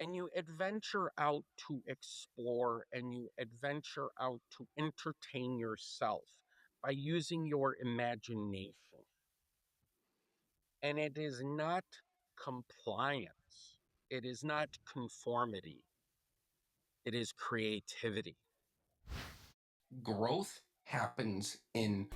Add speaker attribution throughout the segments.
Speaker 1: and you adventure out to explore and you adventure out to entertain yourself by using your imagination. And it is not compliance, it is not conformity, it is creativity. Growth happens in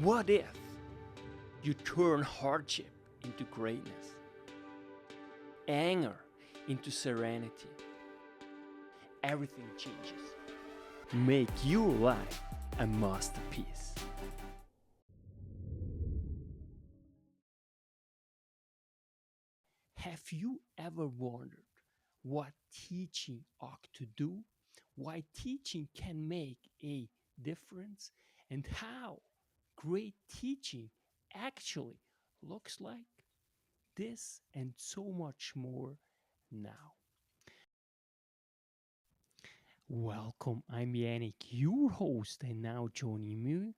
Speaker 2: What if you turn hardship into greatness, anger into serenity? Everything changes. Make your life a masterpiece. Have you ever wondered what teaching ought to do? Why teaching can make a difference? And how great teaching actually looks like? This and so much more now. Welcome, I'm Yannick, your host, and now joining me,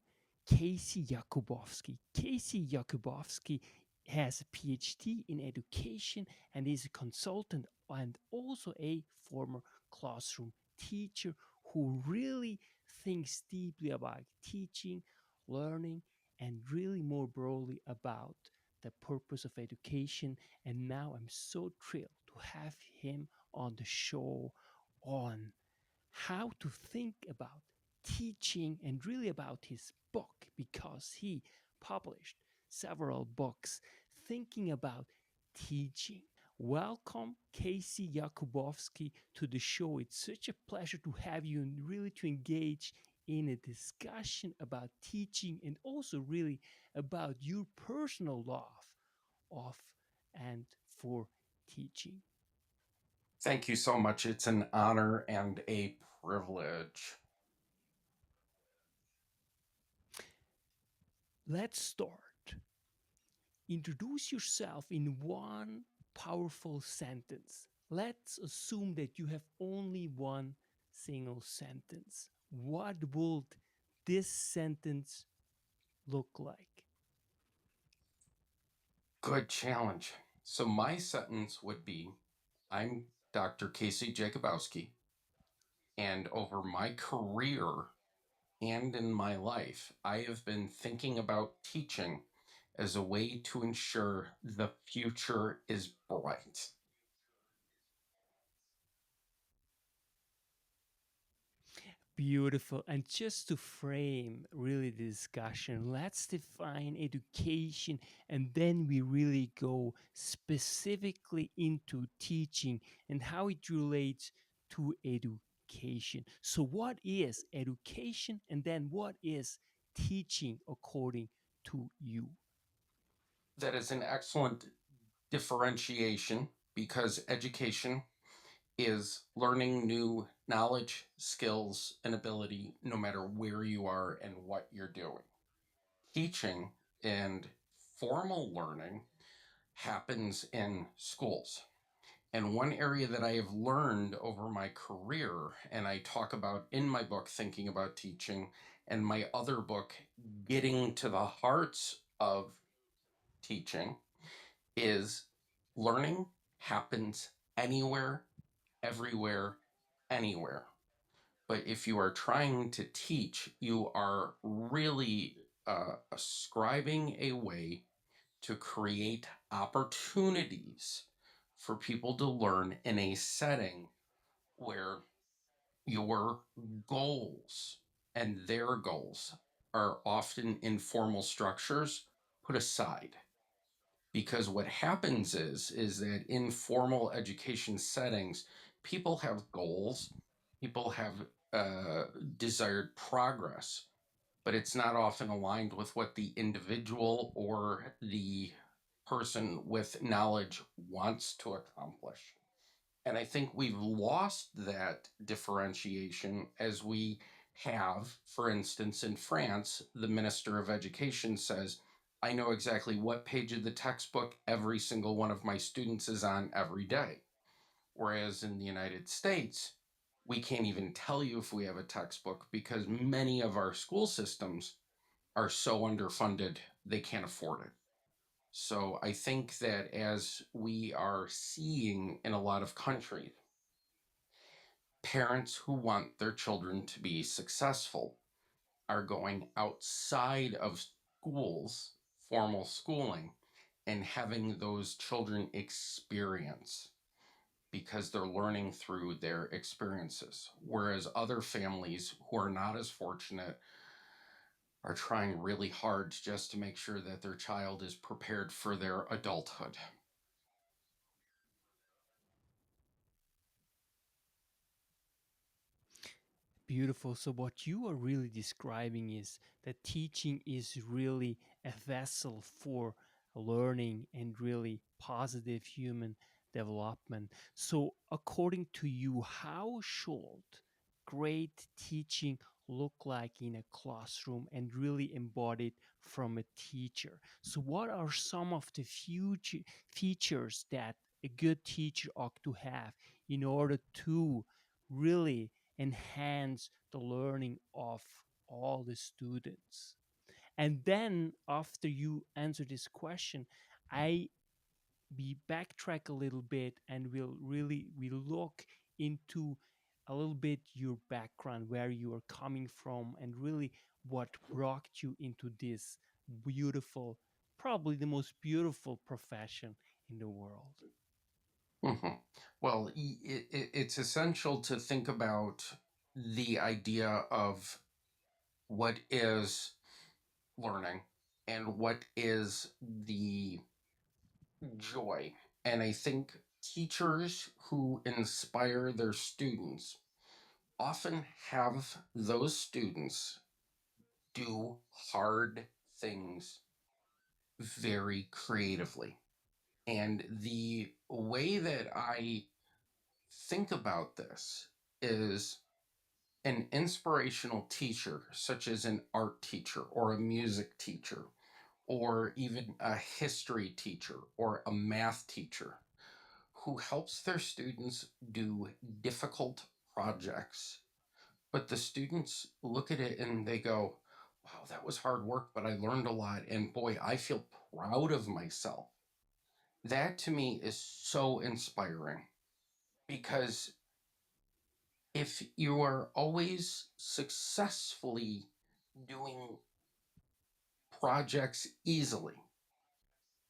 Speaker 2: Casey Jakubowski. Casey Jakubowski has a PhD in education and is a consultant and also a former classroom teacher who really thinks deeply about teaching, learning, and really more broadly about the purpose of education. And now I'm so thrilled to have him on the show on how to think about teaching and really about his book because he published several books thinking about teaching. Welcome, Casey Jakubowski, to the show. It's such a pleasure to have you and really to engage in a discussion about teaching and also really about your personal love of and for teaching.
Speaker 1: Thank you so much. It's an honor and a privilege.
Speaker 2: Let's start. Introduce yourself in one powerful sentence. Let's assume that you have only one single sentence. What would this sentence look like?
Speaker 1: Good challenge. So, my sentence would be I'm Dr. Casey Jakubowski, and over my career and in my life, I have been thinking about teaching as a way to ensure the future is bright.
Speaker 2: Beautiful. And just to frame really the discussion, let's define education and then we really go specifically into teaching and how it relates to education. So, what is education and then what is teaching according to you?
Speaker 1: That is an excellent differentiation because education is learning new knowledge, skills, and ability no matter where you are and what you're doing. Teaching and formal learning happens in schools. And one area that I have learned over my career, and I talk about in my book, Thinking About Teaching, and my other book, Getting to the Hearts of Teaching, is learning happens anywhere, everywhere, anywhere. But if you are trying to teach, you are really ascribing a way to create opportunities for people to learn in a setting where your goals and their goals are often informal structures put aside. Because what happens is that in formal education settings, people have goals, people have desired progress, but it's not often aligned with what the individual or the person with knowledge wants to accomplish. And I think we've lost that differentiation as we have, for instance, in France, the Minister of Education says, I know exactly what page of the textbook every single one of my students is on every day. Whereas in the United States, We can't even tell you if we have a textbook because many of our school systems are so underfunded they can't afford it. So I think that as we are seeing in a lot of countries, parents who want their children to be successful are going outside of schools, formal schooling, and having those children experience because they're learning through their experiences. Whereas other families who are not as fortunate are trying really hard just to make sure that their child is prepared for their adulthood.
Speaker 2: Beautiful. So, what you are really describing is that teaching is really a vessel for learning and really positive human development. So, according to you, how should great teaching look like in a classroom and really embodied from a teacher? So, what are some of the future features that a good teacher ought to have in order to really enhance the learning of all the students? And then after you answer this question, I we backtrack a little bit and we look into a little bit your background, where you are coming from, and really what brought you into this beautiful, probably the most beautiful profession in the world.
Speaker 1: Mhm. Well, it's essential to think about the idea of what is learning and what is the joy. And I think teachers who inspire their students often have those students do hard things very creatively. And the way that I think about this is an inspirational teacher, such as an art teacher or a music teacher, or even a history teacher or a math teacher, who helps their students do difficult projects. But the students look at it and they go, wow, that was hard work, but I learned a lot. And boy, I feel proud of myself. That to me is so inspiring because if you are always successfully doing projects easily,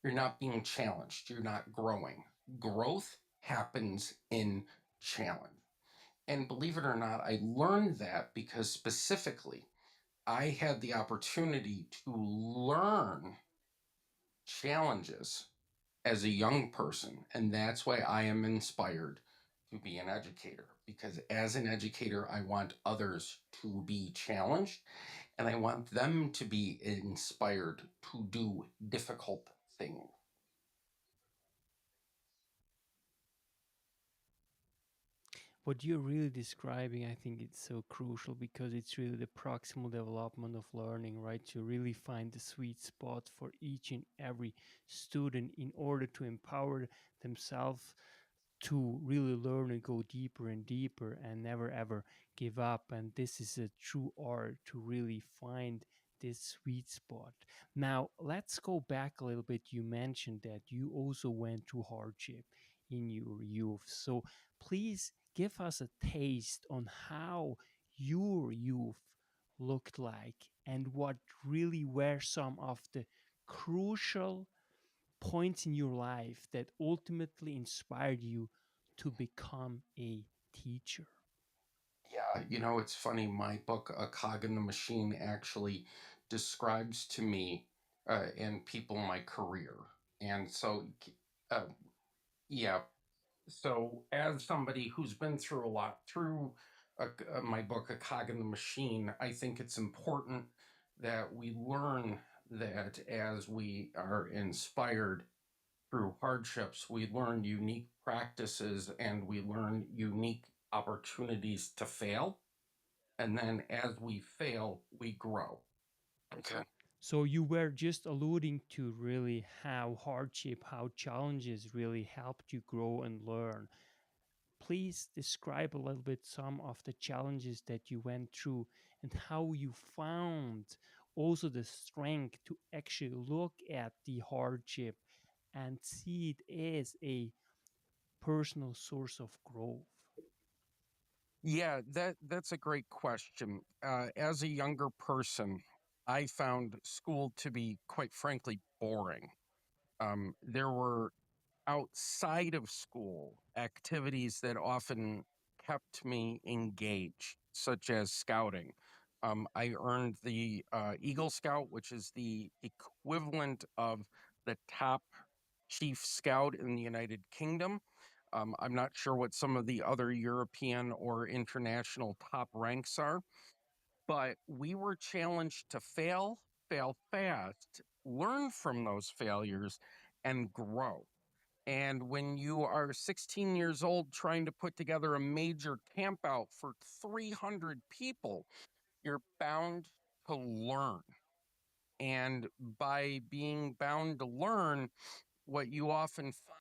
Speaker 1: you're not being challenged, you're not growing. Growth happens in challenge. And believe it or not, I learned that because specifically I had the opportunity to learn challenges as a young person. And that's why I am inspired to be an educator. Because as an educator, I want others to be challenged and I want them to be inspired to do difficult things.
Speaker 2: What you're really describing, I think it's so crucial because it's really the proximal development of learning, right? To really find the sweet spot for each and every student in order to empower themselves to really learn and go deeper and deeper and never ever give up. And this is a true art to really find this sweet spot. Now, let's go back a little bit. You mentioned that you also went through hardship in your youth. So please give us a taste on how your youth looked like and what really were some of the crucial points in your life that ultimately inspired you to become a teacher.
Speaker 1: Yeah, it's funny. My book, A Cog in the Machine, actually describes to me and people my career. And so, uh, yeah, so as somebody who's been through a lot through my book, A Cog in the Machine, I think it's important that we learn that as we are inspired through hardships, we learn unique practices and we learn unique opportunities to fail. And then as we fail, we grow. Okay.
Speaker 2: So you were just alluding to really how hardship, how challenges really helped you grow and learn. please describe a little bit some of the challenges that you went through and how you found also the strength to actually look at the hardship and see it as a personal source of growth.
Speaker 1: Yeah, that's a great question. As a younger person, I found school to be, quite frankly, boring. There were outside of school activities that often kept me engaged, such as scouting. I earned the Eagle Scout, which is the equivalent of the top chief scout in the United Kingdom. I'm not sure what some of the other European or international top ranks are, but we were challenged to fail fast, learn from those failures, and grow. And when you are 16 years old trying to put together a major camp out for 300 people, you're bound to learn. And by being bound to learn, what you often find.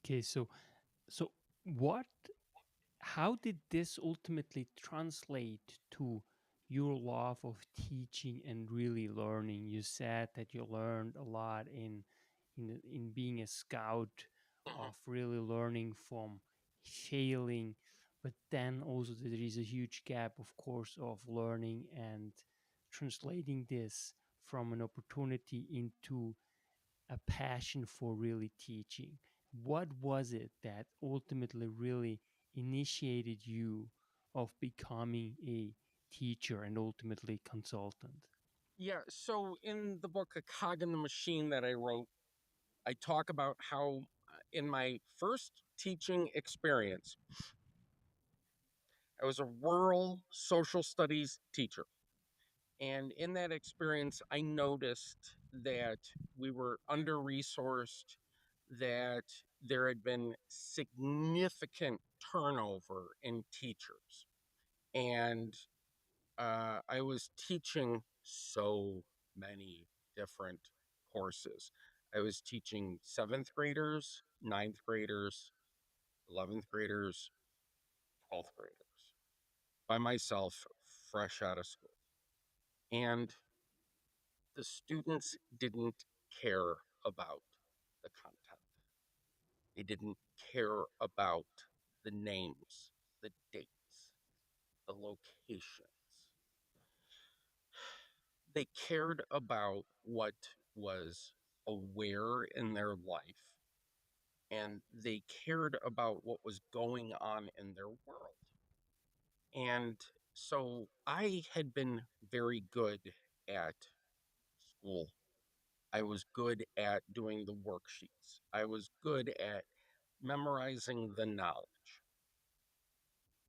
Speaker 2: Okay, so what how did this ultimately translate to your love of teaching and really learning? You said that you learned a lot in being a scout, of really learning from failing, but then also there is a huge gap, of course, of learning and translating this from an opportunity into a passion for really teaching. What was it that ultimately really initiated you of becoming a teacher and ultimately consultant?
Speaker 1: Yeah, so in the book, A Cog in the Machine, that I wrote, I talk about how in my first teaching experience, I was a rural social studies teacher. And in that experience, I noticed that we were under resourced, that there had been significant turnover in teachers. And I was teaching so many different courses. I was teaching seventh graders, ninth graders, 11th graders, 12th graders by myself, fresh out of school. And the students didn't care about the content. They didn't care about the names, the dates, the locations. They cared about what was aware in their life, and they cared about what was going on in their world. And so I had been very good at school. I was good at doing the worksheets. I was good at memorizing the knowledge.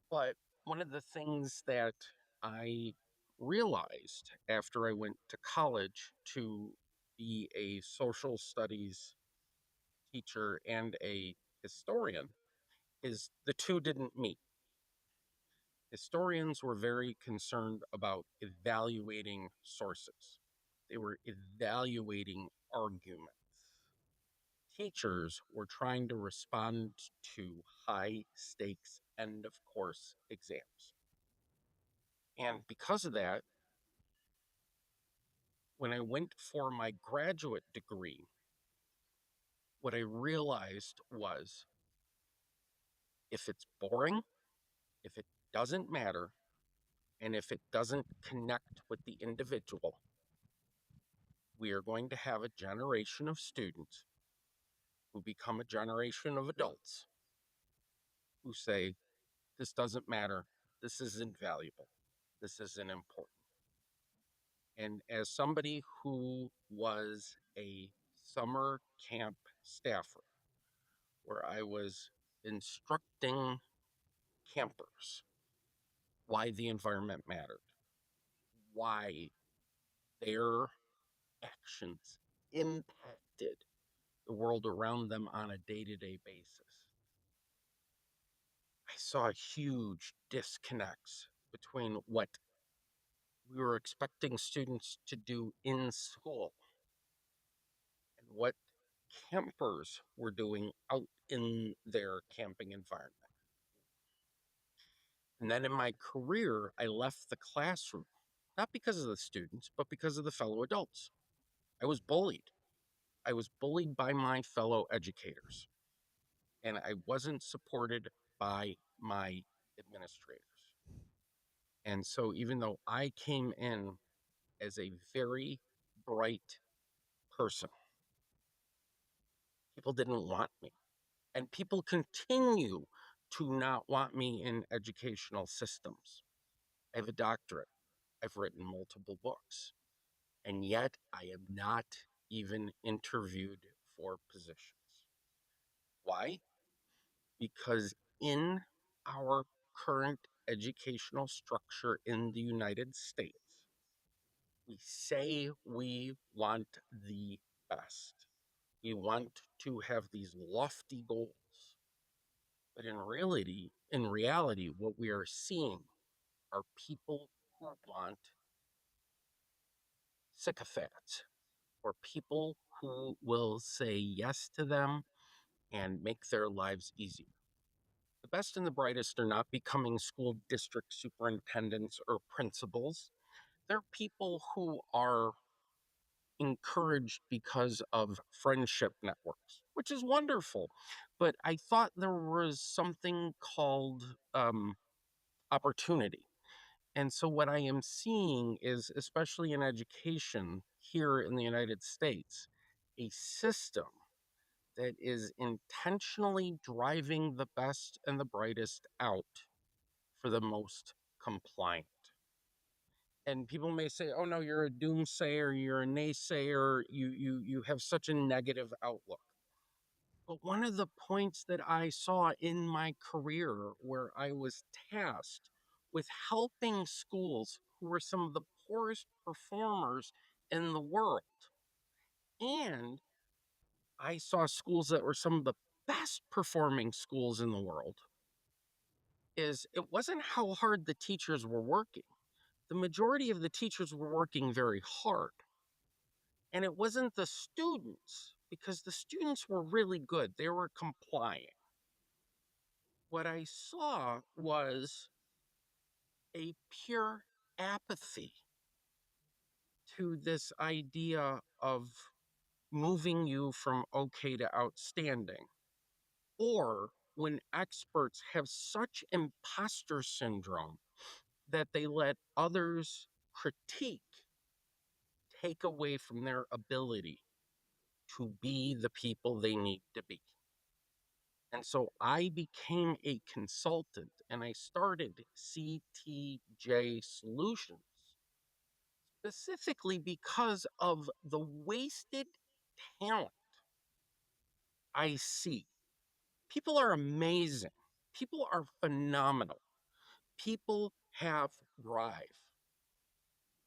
Speaker 1: But one of the things that I realized after I went to college to be a social studies teacher and a historian is the two didn't meet. Historians were very concerned about evaluating sources, they were evaluating arguments. Teachers were trying to respond to high stakes end of course exams. And because of that, when I went for my graduate degree, what I realized was if it's boring, if it doesn't matter, and if it doesn't connect with the individual, we are going to have a generation of students who become a generation of adults who say, this doesn't matter, this isn't valuable, this isn't important. And as somebody who was a summer camp staffer, where I was instructing campers why the environment mattered, why their actions impacted the world around them on a day to day basis, I saw huge disconnects between what we were expecting students to do in school and what campers were doing out in their camping environment. And then in my career, I left the classroom, not because of the students, but because of the fellow adults. I was bullied. I was bullied by my fellow educators, and I wasn't supported by my administrators. And so, even though I came in as a very bright person, people didn't want me. And people continue to not want me in educational systems. I have a doctorate, I've written multiple books, and yet I am not even interviewed for positions. Why? Because in our current educational structure in the United States, we say we want the best. We want to have these lofty goals. But in reality, what we are seeing are people who want sycophants or people who will say yes to them and make their lives easier. The best and the brightest are not becoming school district superintendents or principals. They're people who are encouraged because of friendship networks, which is wonderful. But I thought there was something called opportunity. And so, what I am seeing is, especially in education here in the United States, a system that is intentionally driving the best and the brightest out for the most compliant. And people may say, "Oh no, you're a doomsayer, you're a naysayer, you have such a negative outlook." But one of the points that I saw in my career where I was tasked with helping schools who were some of the poorest performers in the world, and I saw schools that were some of the best performing schools in the world, is it wasn't how hard the teachers were working. The majority of the teachers were working very hard. And it wasn't the students, because the students were really good. They were compliant. What I saw was a pure apathy to this idea of moving you from okay to outstanding. Or when experts have such imposter syndrome that they let others critique take away from their ability to be the people they need to be. And so I became a consultant and I started CTJ Solutions specifically because of the wasted talent I see. People are amazing, people are phenomenal, people have drive.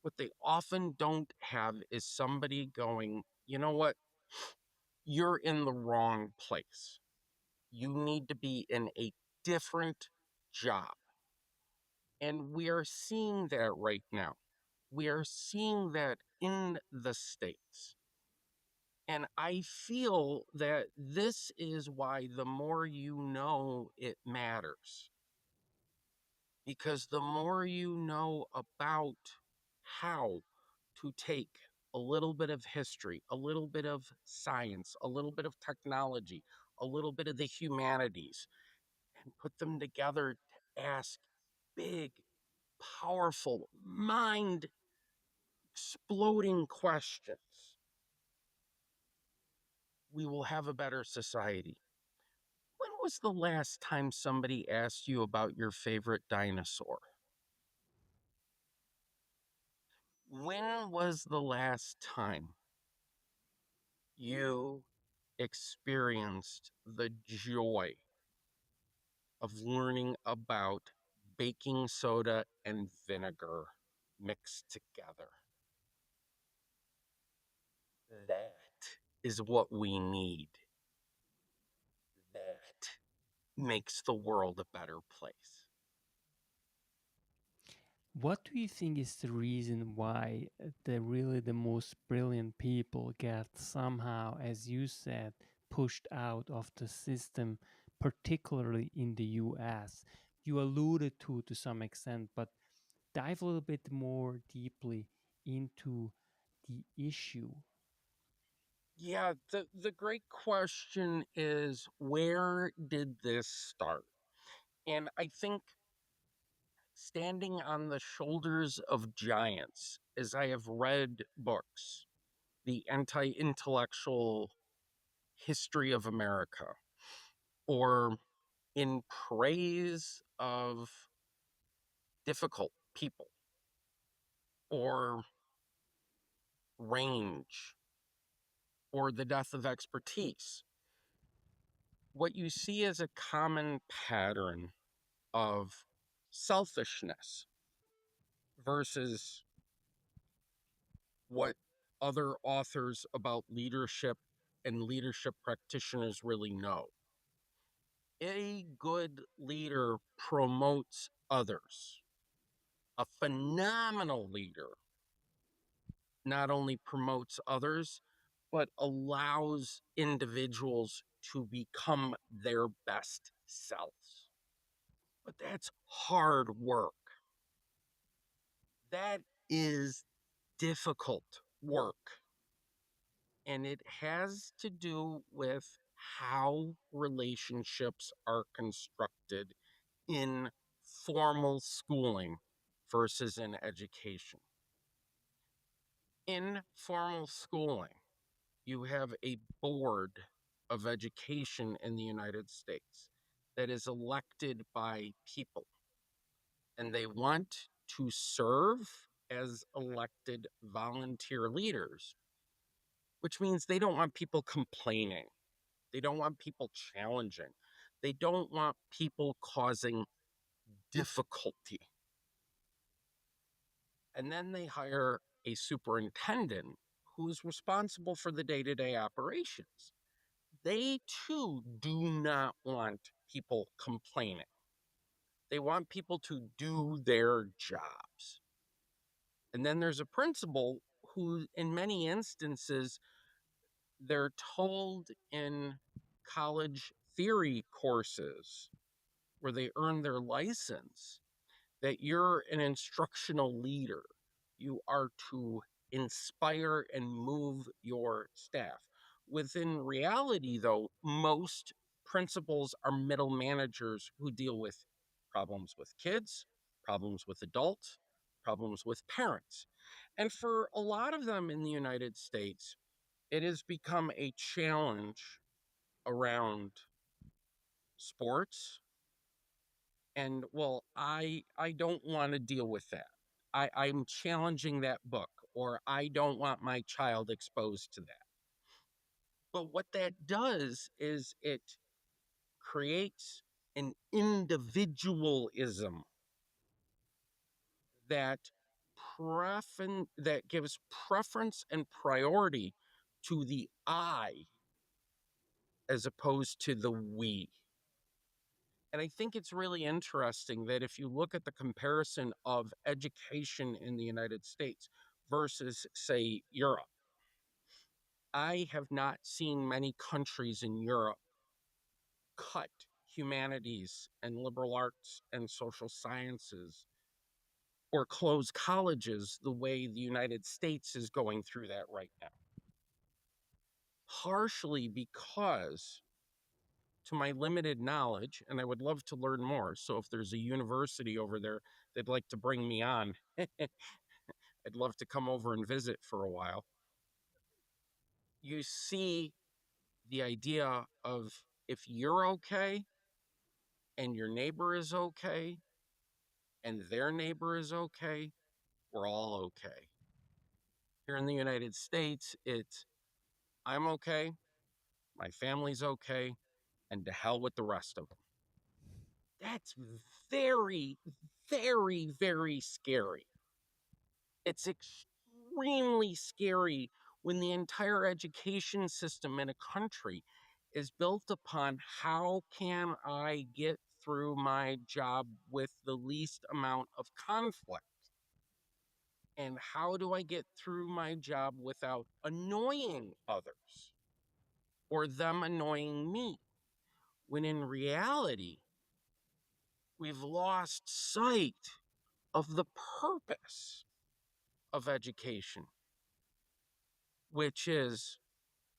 Speaker 1: What they often don't have is somebody going, you know what? You're in the wrong place. You need to be in a different job. And we are seeing that right now. We are seeing that in the States. And I feel that this is why the more you know, it matters. Because the more you know about how to take a little bit of history, a little bit of science, a little bit of technology, a little bit of the humanities, and put them together to ask big, powerful, mind exploding questions, we will have a better society. When was the last time somebody asked you about your favorite dinosaur? When was the last time you experienced the joy of learning about baking soda and vinegar mixed together? That is what we need. That makes the world a better place.
Speaker 2: What do you think is the reason why the most brilliant people get somehow, as you said, pushed out of the system, particularly in the US? You alluded to some extent, but dive a little bit more deeply into the issue.
Speaker 1: Yeah, the great question is, where did this start? And I think standing on the shoulders of giants, as I have read books, the anti intellectual history of America, or in praise of difficult people, or range, or the death of expertise, what you see is a common pattern of selfishness versus what other authors about leadership and leadership practitioners really know. A good leader promotes others. A phenomenal leader not only promotes others, but allows individuals to become their best selves. But that's hard work. That is difficult work. And it has to do with how relationships are constructed in formal schooling versus in education. In formal schooling, you have a board of education in the United States that is elected by people, and they want to serve as elected volunteer leaders, which means they don't want people complaining. They don't want people challenging. They don't want people causing difficulty. And then they hire a superintendent who is responsible for the day to day operations. They too do not want people complaining. They want people to do their jobs. And then there's a principal who, in many instances, they're told in college theory courses where they earn their license that you're an instructional leader. You are to inspire and move your staff. Within reality, though, most principals are middle managers who deal with problems with kids, problems with adults, problems with parents. And for a lot of them in the United States, it has become a challenge around sports. And well, I don't want to deal with that. I'm challenging that book, or I don't want my child exposed to that. But what that does is it creates an individualism that that gives preference and priority to the I as opposed to the we. And I think it's really interesting that if you look at the comparison of education in the United States versus, say, Europe, I have not seen many countries in Europe cut humanities and liberal arts and social sciences or close colleges the way the United States is going through that right now. Partially because, to my limited knowledge, and I would love to learn more. So if there's a university over there that'd like to bring me on, I'd love to come over and visit for a while. You see the idea of, if you're okay and your neighbor is okay and their neighbor is okay, we're all okay. Here in the United States, it's I'm okay, my family's okay, and to hell with the rest of them. That's very, very, very scary. It's extremely scary when the entire education system in a country is built upon how can I get through my job with the least amount of conflict. And how do I get through my job without annoying others or them annoying me? When in reality, we've lost sight of the purpose of education, which is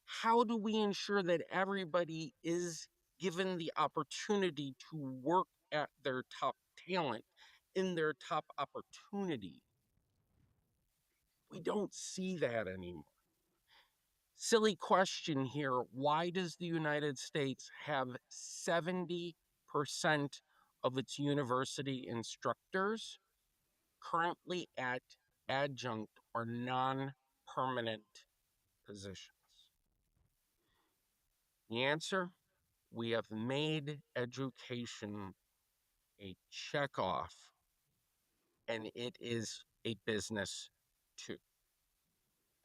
Speaker 1: how do we ensure that everybody is given the opportunity to work at their top talent in their top opportunity? We don't see that anymore. Silly question here. Why does the United States have 70% of its university instructors currently at adjunct or non permanent positions? The answer, we have made education a check off, and it is a business too.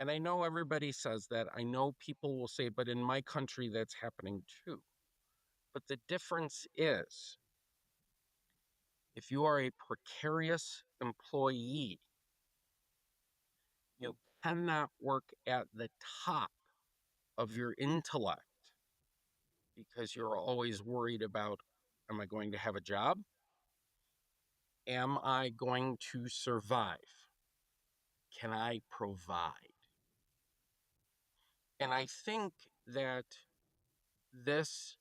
Speaker 1: And I know everybody says that. I know people will say, but in my country, that's happening too. But the difference is if you are a precarious employee, you cannot work at the top of your intellect because you're always worried about, am I going to have a job? Am I going to survive? Can I provide? And I think that this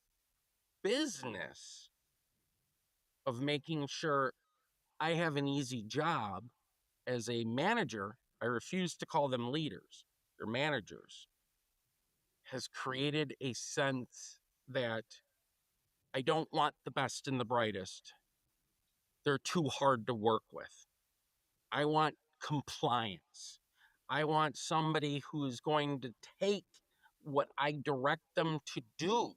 Speaker 1: business of making sure I have an easy job as a manager, I refuse to call them leaders, they're managers, has created a sense that I don't want the best and the brightest. They're too hard to work with. I want compliance. I want somebody who's going to take what I direct them to do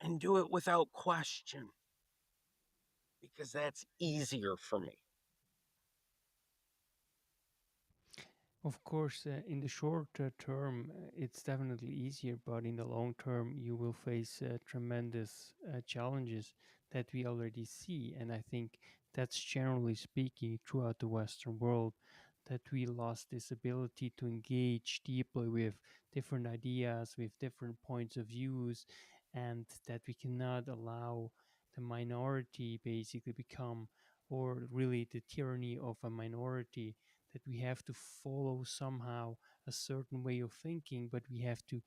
Speaker 1: and do it without question because that's easier for me.
Speaker 2: Of course, in the short term, it's definitely easier, but in the long term, you will face tremendous challenges that we already see. And I think that's generally speaking throughout the Western world that we lost this ability to engage deeply with different ideas, with different points of views, and that we cannot allow the minority basically become, or really the tyranny of a minority, that we have to follow somehow a certain way of thinking, but we have to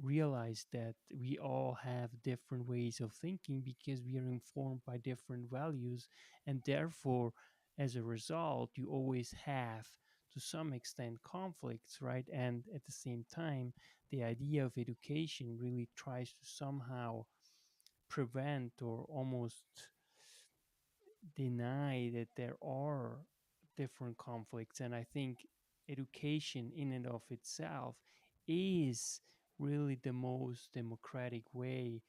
Speaker 2: realize that we all have different ways of thinking because we are informed by different values, and therefore, as a result, you always have to some extent conflicts, right? And at the same time, the idea of education really tries to somehow prevent or almost deny that there are different conflicts. And I think education in and of itself is really the most democratic way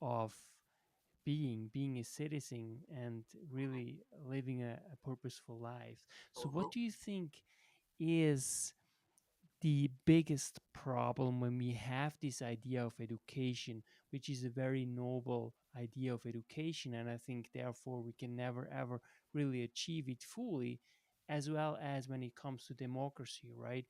Speaker 2: of being a citizen and really living a purposeful life. So what
Speaker 1: Mhm.
Speaker 2: do you think is the biggest problem when we have this idea of education, which is a very noble idea of education? And I think, therefore, we can never ever really achieve it fully, as well as when it comes to democracy, right?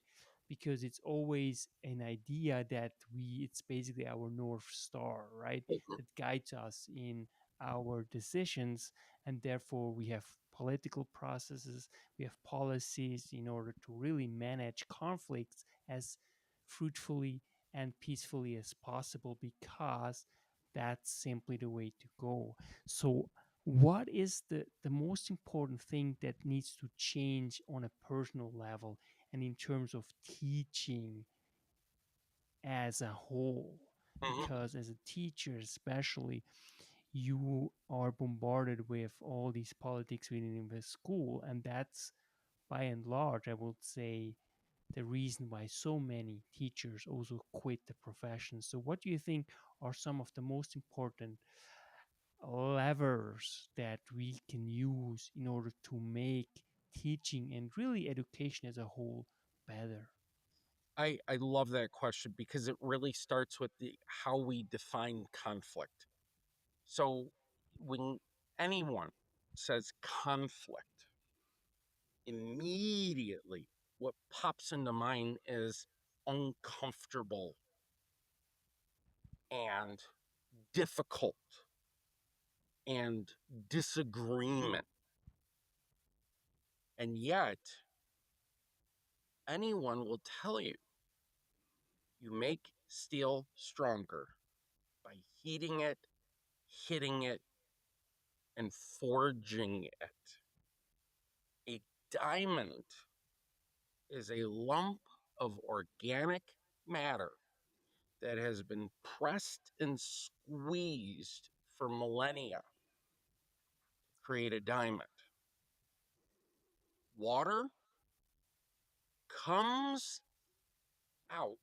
Speaker 2: Because it's always an idea that it's basically our North Star, right? That guides us in our decisions. And therefore, we have political processes, we have policies in order to really manage conflicts as fruitfully and peacefully as possible, because that's simply the way to go. So, what is the most important thing that needs to change on a personal level and in terms of teaching as a whole?
Speaker 1: Mhm.
Speaker 2: Because as a teacher, especially, you are bombarded with all these politics within the school, and that's by and large, I would say, the reason why so many teachers also quit the profession. So, what do you think are some of the most important levers that we can use in order to make teaching and really education as a whole better?
Speaker 1: I love that question because it really starts with the how we define conflict. So when anyone says conflict, immediately what pops into mind is uncomfortable and difficult and disagreement. And yet, anyone will tell you you make steel stronger by heating it, hitting it, and forging it. A diamond is a lump of organic matter that has been pressed and squeezed for millennia to create a diamond. Water comes out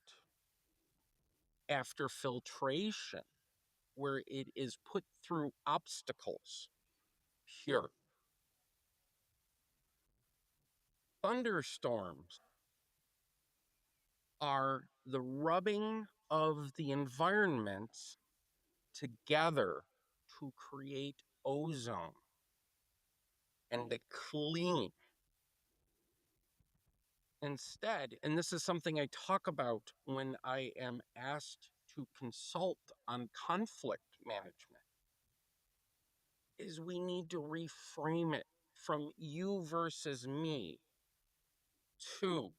Speaker 1: after filtration, where it is put through obstacles, pure. Thunderstorms are the rubbing of the environments together to create ozone and to clean. Instead, and this is something I talk about when I am asked to consult on conflict management, is we need to reframe it from you versus me to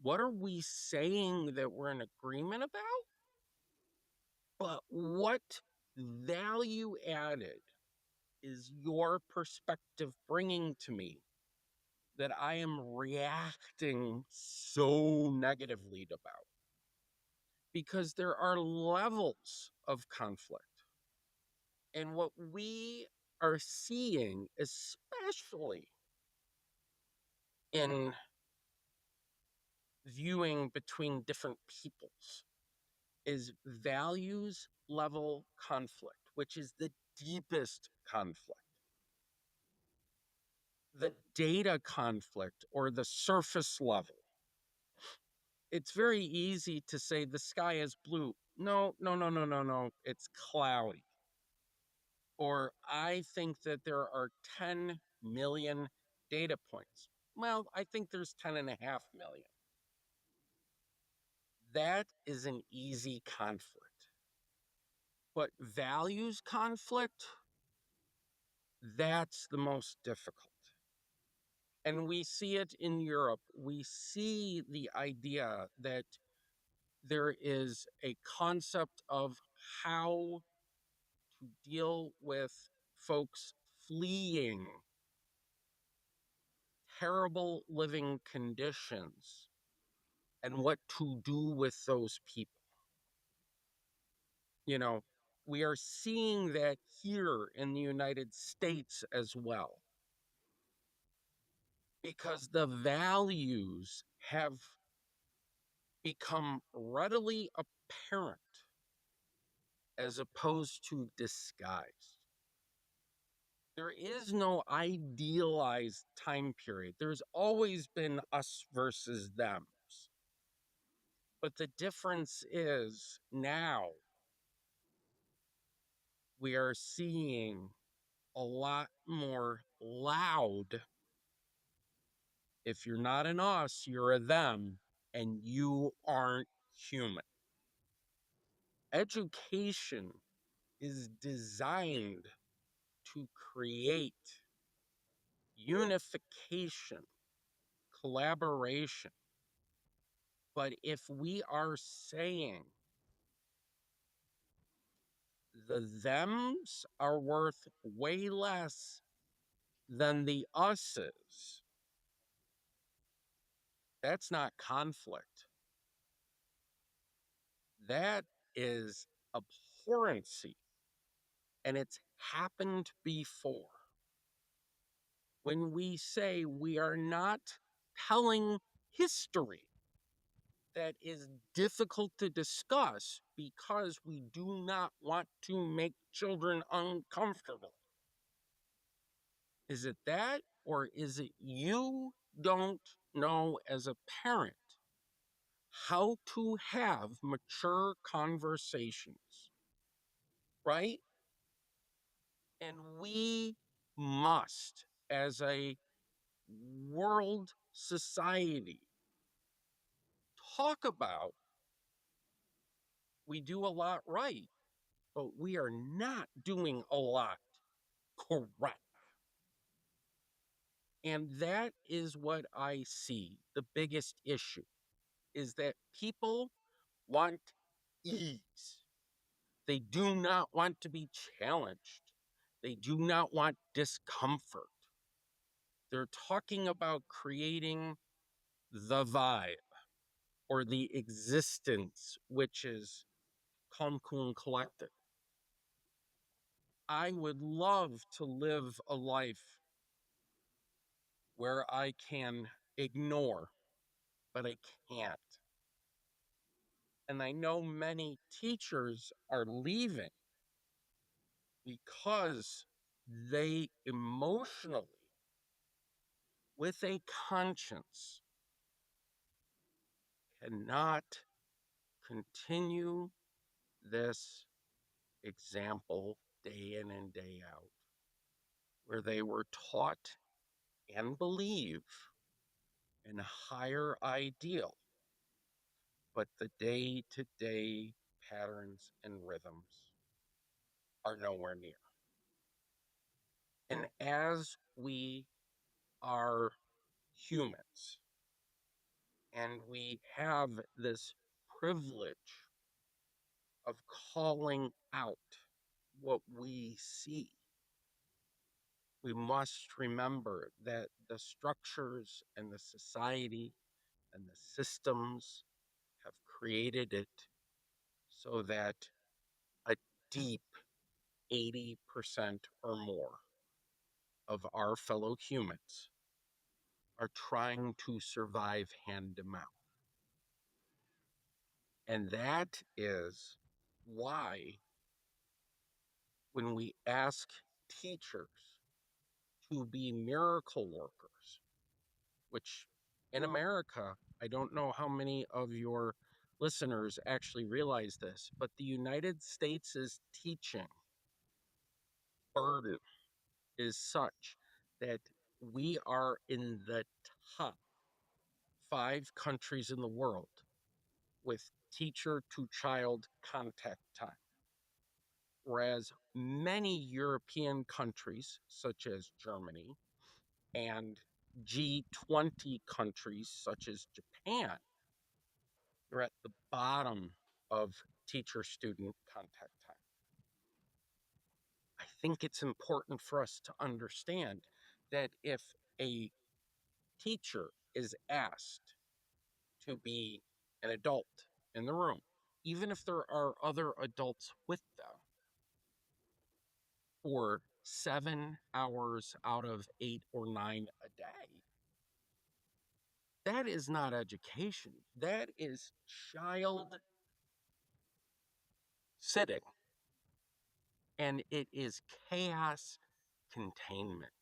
Speaker 1: what are we saying that we're in agreement about? But what value added is your perspective bringing to me that I am reacting so negatively about? Because there are levels of conflict. And what we are seeing, especially in viewing between different peoples, is values level conflict, which is the deepest conflict. The data conflict or the surface level. It's very easy to say the sky is blue. No, no, no, no, no, no. It's cloudy. Or I think that there are 10 million data points. Well, I think there's 10.5 million. That is an easy conflict. But values conflict, that's the most difficult. And we see it in Europe. We see the idea that there is a concept of how to deal with folks fleeing terrible living conditions and what to do with those people. You know, we are seeing that here in the United States as well, because the values have become readily apparent as opposed to disguised. There is no idealized time period. There's always been us versus them. But the difference is now we are seeing a lot more loud. If you're not an us, you're a them, and you aren't human. Education is designed to create unification, collaboration. But if we are saying the thems are worth way less than the us's, that's not conflict. That is abhorrency. And it's happened before. When we say we are not telling history that is difficult to discuss because we do not want to make children uncomfortable. Is it that, or is it you don't know as a parent how to have mature conversations, right? And we must, as a world society talk about we do a lot right, but we are not doing a lot correct. And that is what I see. The biggest issue is that people want ease. They do not want to be challenged. They do not want discomfort. They're talking about creating the vibe or the existence, which is calm, cool, and collected. I would love to live a life where I can ignore, but I can't. And I know many teachers are leaving because they emotionally, with a conscience, cannot continue this example day in and day out, where they were taught and believe in a higher ideal, but the day to day patterns and rhythms are nowhere near. And as we are humans and we have this privilege of calling out what we see, we must remember that the structures and the society and the systems have created it so that a deep 80% or more of our fellow humans are trying to survive hand to mouth. And that is why when we ask teachers to be miracle workers, which in America, I don't know how many of your listeners actually realize this, but the United States' teaching burden is such that we are in the top 5 countries in the world with teacher to child contact time. Whereas many European countries, such as Germany, and G20 countries, such as Japan, are at the bottom of teacher student contact time. I think it's important for us to understand that if a teacher is asked to be an adult in the room, even if there are other adults with them, for 7 hours out of 8 or 9 a day, that is not education. That is child sitting, and it is chaos containment.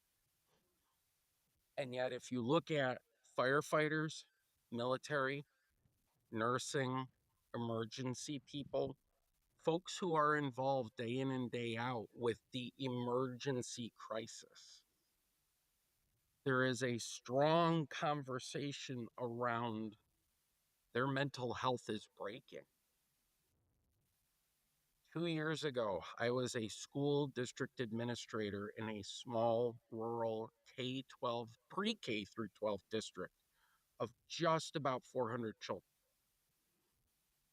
Speaker 1: And yet, if you look at firefighters, military, nursing, emergency people, folks who are involved day in and day out with the emergency crisis, there is a strong conversation around their mental health is breaking. 2 years ago, I was a school district administrator in a small rural K 12, pre K through 12 district of just about 400 children.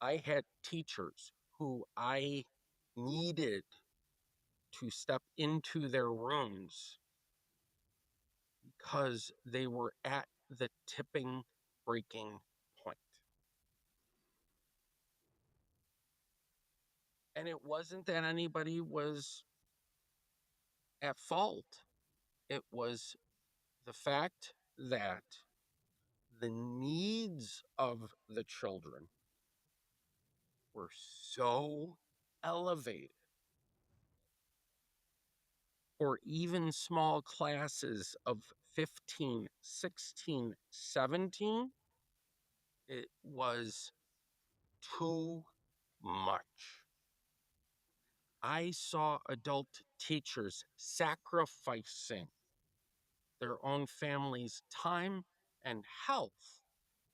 Speaker 1: I had teachers who I needed to step into their rooms because they were at the tipping breaking point. And it wasn't that anybody was at fault, it was the fact that the needs of the children were so elevated, or even small classes of 15, 16, 17, it was too much. I saw adult teachers sacrificing their own family's time and health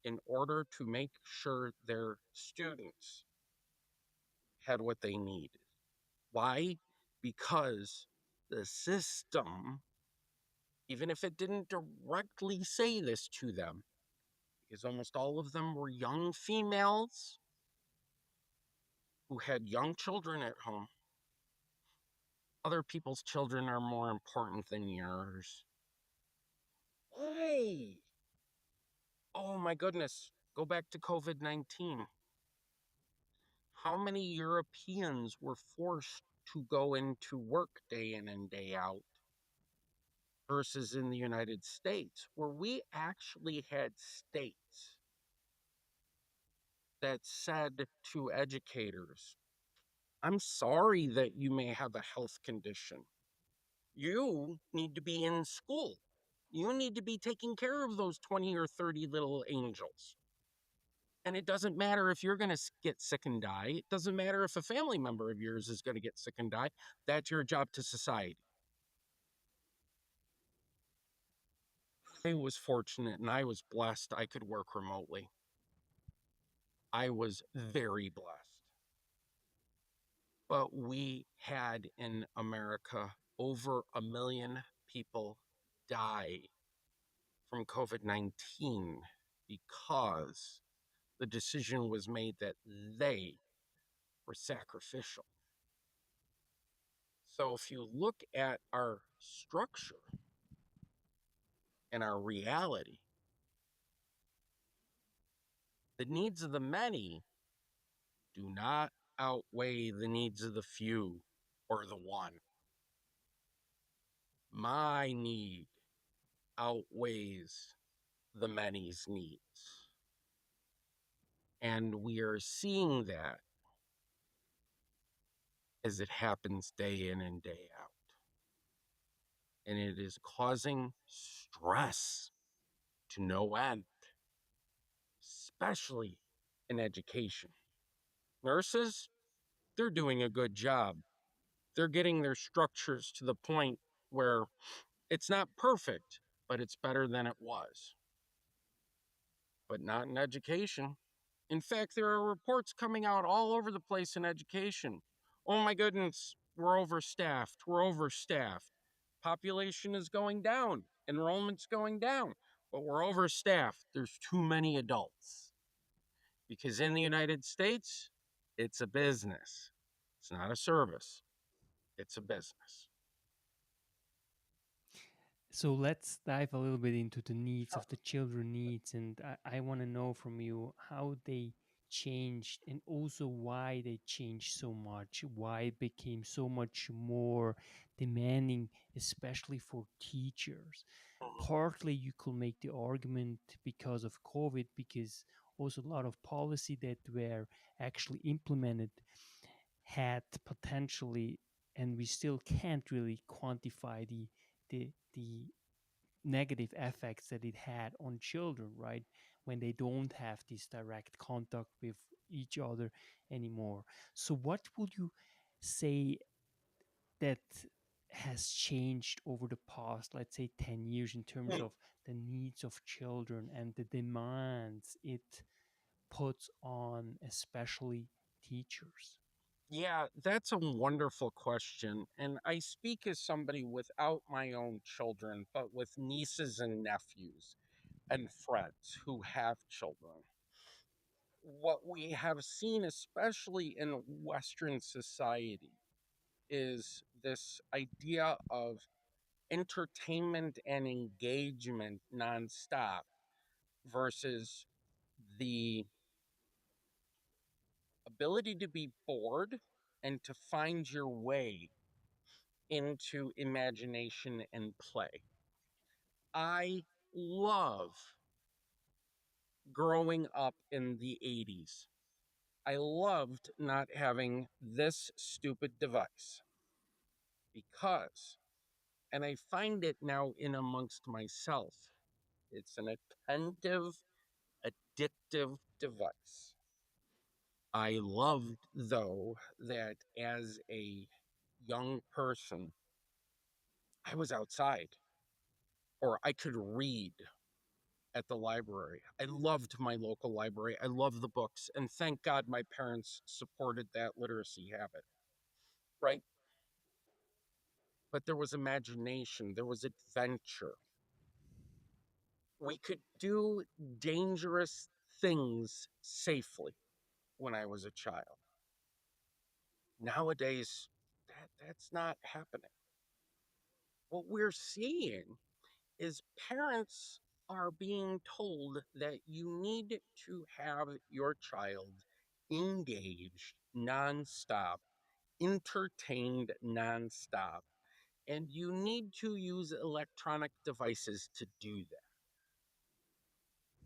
Speaker 1: in order to make sure their students had what they needed. Why? Because the system, even if it didn't directly say this to them, because almost all of them were young females who had young children at home. Other people's children are more important than yours. Hey, oh my goodness, go back to COVID 19. How many Europeans were forced to go into work day in and day out versus in the United States, where we actually had states that said to educators, I'm sorry that you may have a health condition. You need to be in school. You need to be taking care of those 20 or 30 little angels. And it doesn't matter if you're going to get sick and die. It doesn't matter if a family member of yours is going to get sick and die. That's your job to society. I was fortunate and I was blessed I could work remotely. I was very blessed. But we had in America over 1 million people die from COVID 19 because the decision was made that they were sacrificial. So if you look at our structure and our reality, the needs of the many do not outweigh the needs of the few or the one. My need outweighs the many's needs. And we are seeing that as it happens day in and day out. And it is causing stress to no end, especially in education. Nurses, they're doing a good job. They're getting their structures to the point where it's not perfect, but it's better than it was. But not in education. In fact, there are reports coming out all over the place in education. Oh my goodness, we're overstaffed. We're overstaffed. Population is going down, enrollment's going down, but we're overstaffed. There's too many adults. Because in the United States, it's a business. It's not a service, it's a business.
Speaker 2: So let's dive a little bit into the needs of the children needs, and I want to know from you how they changed and also why they changed so much, why it became so much more demanding, especially for teachers. Partly you could make the argument because of COVID, because also a lot of policy that were actually implemented had potentially, and we still can't really quantify the negative effects that it had on children, right? When they don't have this direct contact with each other anymore. So what would you say that has changed over the past, let's say, 10 years in terms of the needs of children and the demands it puts on especially teachers?
Speaker 1: Yeah, that's a wonderful question. And I speak as somebody without my own children, but with nieces and nephews and friends who have children. What we have seen, especially in Western society, is this idea of entertainment and engagement nonstop versus the ability to be bored and to find your way into imagination and play. I love growing up in the 80s. I loved not having this stupid device because, and I find it now in amongst myself, it's an attentive, addictive device. I loved, though, that as a young person, I was outside or I could read at the library. I loved my local library. I loved the books. And thank God my parents supported that literacy habit, right? But there was imagination, there was adventure. We could do dangerous things safely when I was a child. Nowadays, that's not happening. What we're seeing is parents are being told that you need to have your child engaged nonstop, entertained nonstop, and you need to use electronic devices to do that.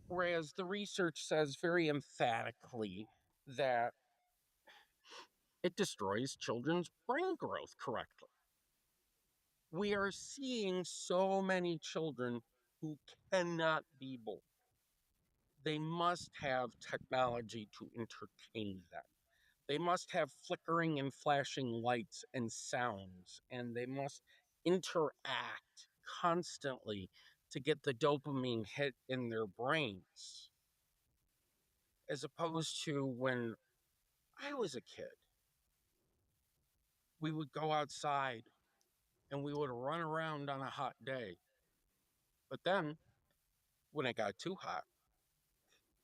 Speaker 1: Whereas the research says very emphatically that it destroys children's brain growth correctly. We are seeing so many children who cannot be bored. They must have technology to entertain them. They must have flickering and flashing lights and sounds, and they must interact constantly to get the dopamine hit in their brains. As opposed to when I was a kid, we would go outside and we would run around on a hot day. But then when it got too hot,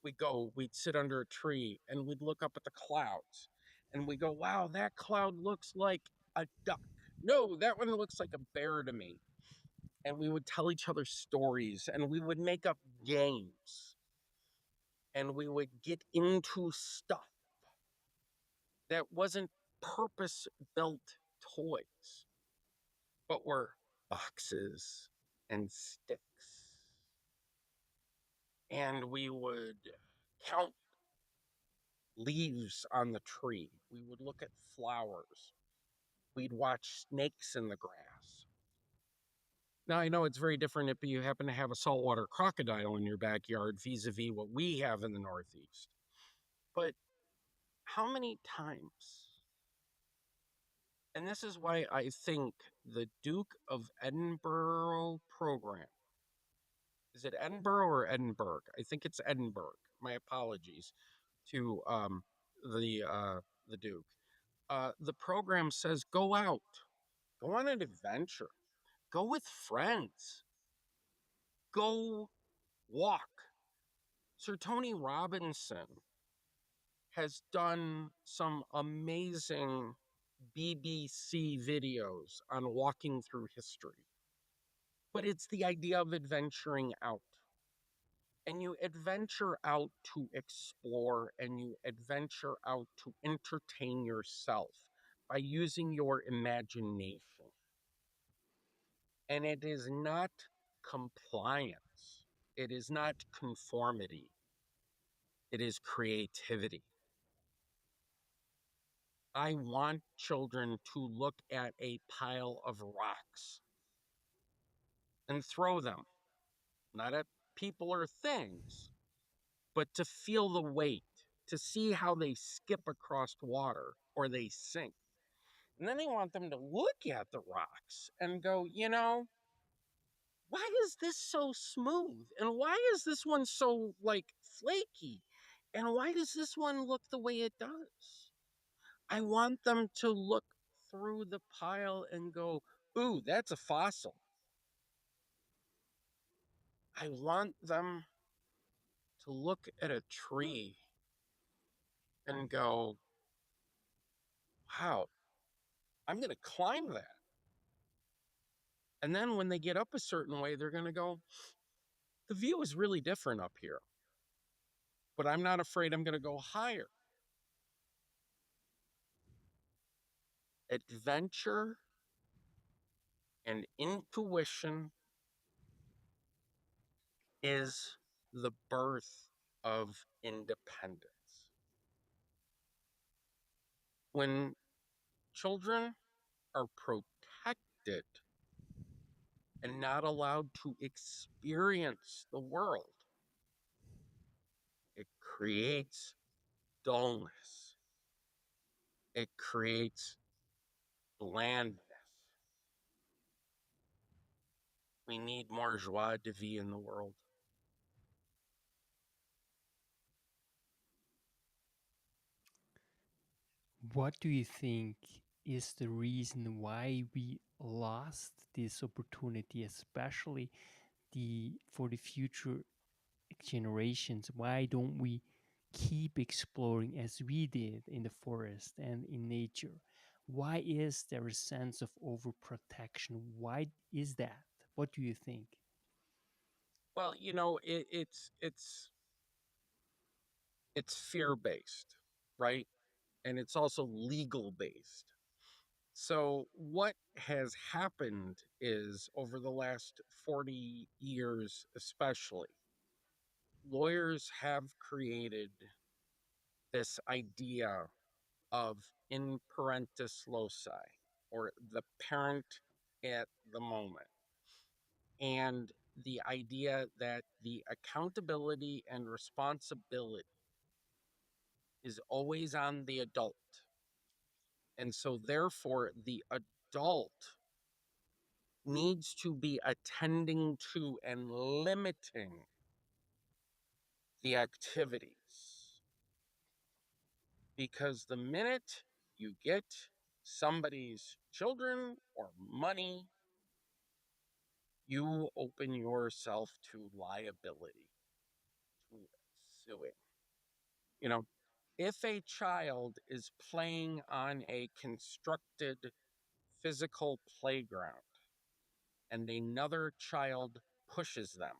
Speaker 1: we'd sit under a tree and we'd look up at the clouds and we go, wow, that cloud looks like a duck. No, that one looks like a bear to me. And we would tell each other stories and we would make up games and we would get into stuff that wasn't purpose built toys, but were boxes and sticks. And we would count leaves on the tree. We would look at flowers. We'd watch snakes in the grass. Now, I know it's very different if you happen to have a saltwater crocodile in your backyard vis a vis what we have in the Northeast. But how many times? And this is why I think the Duke of Edinburgh program, is it Edinburgh or Edinburgh? I think it's Edinburgh. My apologies to the Duke. The program says go out, go on an adventure, go with friends, go walk. Sir Tony Robinson has done some amazing BBC videos on walking through history. But it's the idea of adventuring out. And you adventure out to explore and you adventure out to entertain yourself by using your imagination. And it is not compliance, it is not conformity, it is creativity. I want children to look at a pile of rocks and throw them, not at people or things, but to feel the weight, to see how they skip across water or they sink. And then I want them to look at the rocks and go, why is this so smooth? And why is this one so like flaky? And why does this one look the way it does? I want them to look through the pile and go, ooh, that's a fossil. I want them to look at a tree and go, wow, I'm going to climb that. And then when they get up a certain way, they're going to go, the view is really different up here, but I'm not afraid I'm going to go higher. Adventure and intuition is the birth of independence. When children are protected and not allowed to experience the world, it creates dullness, it creates blandness. We need more joie de vivre in the world.
Speaker 2: What do you think is the reason why we lost this opportunity, especially for the future generations? Why don't we keep exploring as we did in the forest and in nature? Why is there a sense of overprotection? Why is that? What do you think?
Speaker 1: Well, it's fear based, right? And it's also legal based. So what has happened is over the last 40 years, especially, lawyers have created this idea of in parentis loci, or the parent at the moment, and the idea that the accountability and responsibility is always on the adult. And so, therefore, the adult needs to be attending to and limiting the activities. Because the minute you get somebody's children or money, you open yourself to liability, to suing. You know, if a child is playing on a constructed physical playground and another child pushes them,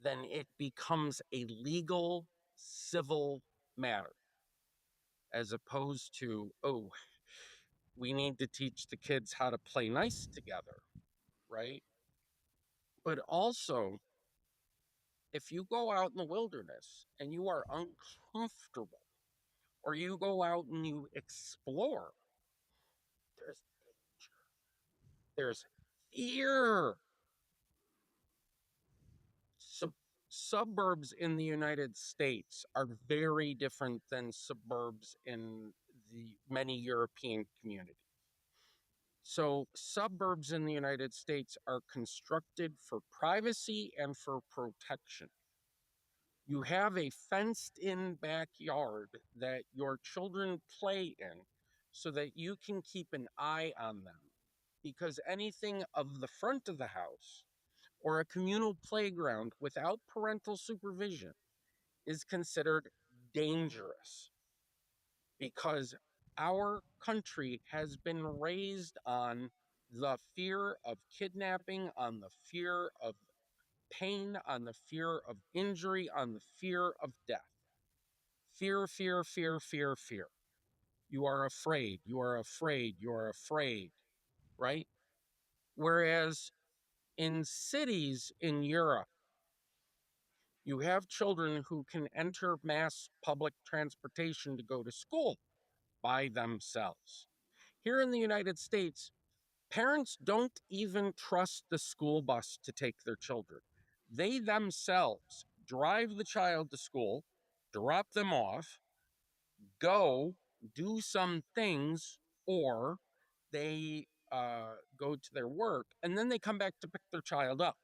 Speaker 1: then it becomes a legal civil matter, as opposed to, oh, we need to teach the kids how to play nice together, right? But also, if you go out in the wilderness and you are uncomfortable, or you go out and you explore, there's there's fear. Sub- Suburbs in the United States are very different than suburbs in the many European communities. So, suburbs in the United States are constructed for privacy and for protection. You have a fenced in backyard that your children play in so that you can keep an eye on them. Because anything of the front of the house or a communal playground without parental supervision is considered dangerous, because our country has been raised on the fear of kidnapping, on the fear of pain, on the fear of injury, on the fear of death. Fear, fear, fear, fear, fear. You are afraid, you are afraid, you are afraid, right? Whereas in cities in Europe, you have children who can enter mass public transportation to go to school by themselves. Here in the United States, parents don't even trust the school bus to take their children. They themselves drive the child to school, drop them off, go do some things, or they go to their work, and then they come back to pick their child up.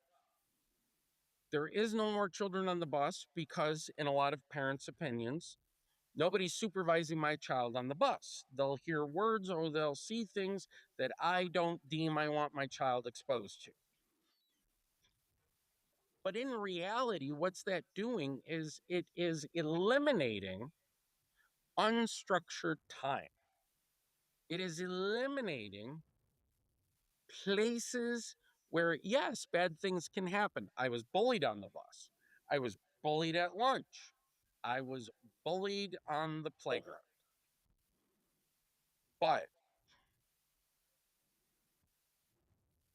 Speaker 1: There is no more children on the bus because, in a lot of parents' opinions, nobody's supervising my child on the bus. They'll hear words or they'll see things that I don't deem I want my child exposed to. But in reality, what's that doing is it is eliminating unstructured time. It is eliminating places where, yes, bad things can happen. I was bullied on the bus. I was bullied at lunch. I was bullied on the playground. But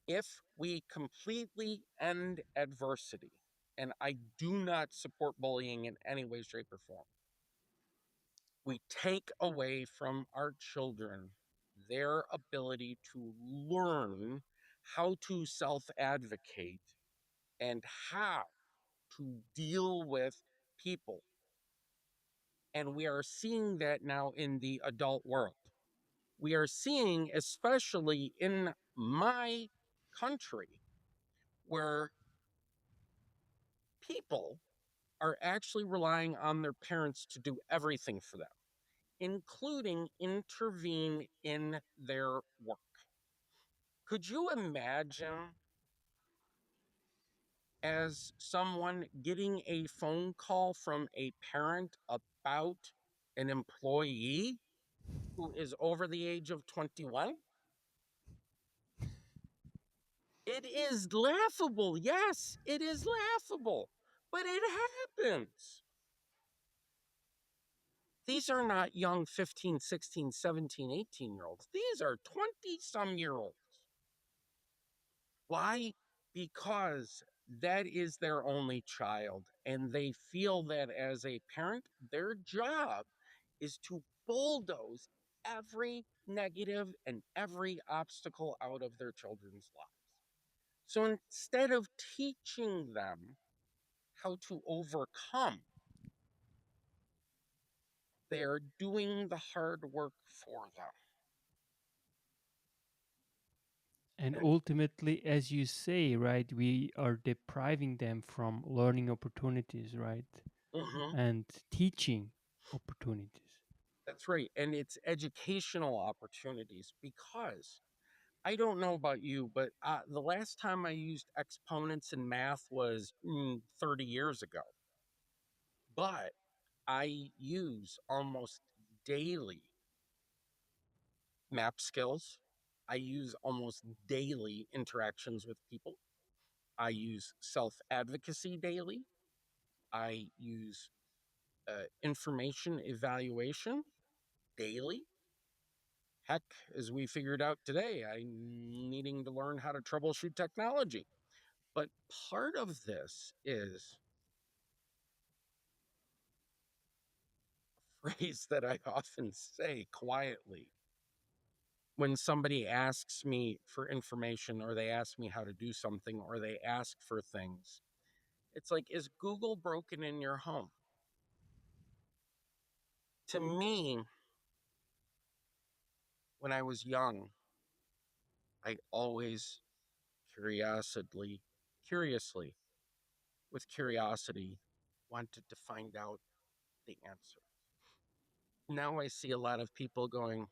Speaker 1: if we completely end adversity, and I do not support bullying in any way, shape, or form, we take away from our children their ability to learn how to self advocate and how to deal with people. And we are seeing that now in the adult world. We are seeing, especially in my country where people are actually relying on their parents to do everything for them, including intervene in their work. Could you imagine, as someone, getting a phone call from a parent about an employee who is over the age of 21? It is laughable. Yes, it is laughable, but it happens. These are not young 15, 16, 17, 18 year olds. These are 20 some year olds. Why? Because that is their only child. And they feel that as a parent, their job is to bulldoze every negative and every obstacle out of their children's lives. So instead of teaching them how to overcome, they're doing the hard work for them.
Speaker 2: And
Speaker 1: And
Speaker 2: ultimately, as you say, right, we are depriving them from learning opportunities, right?
Speaker 1: mhm,
Speaker 2: And teaching opportunities.
Speaker 1: that's right. And it's educational opportunities, because I don't know about you, but the last time I used exponents in math was 30 years ago. But I use almost daily map skills. I use almost daily interactions with people. I use self advocacy daily. I use information evaluation daily. Heck, as we figured out today, I'm needing to learn how to troubleshoot technology. But part of this is a phrase that I often say quietly when somebody asks me for information, or they ask me how to do something, or they ask for things. It's like, is Google broken in your home? To me, when I was young, I always curiously, curiously, with curiosity, wanted to find out the answer. Now I see a lot of people going,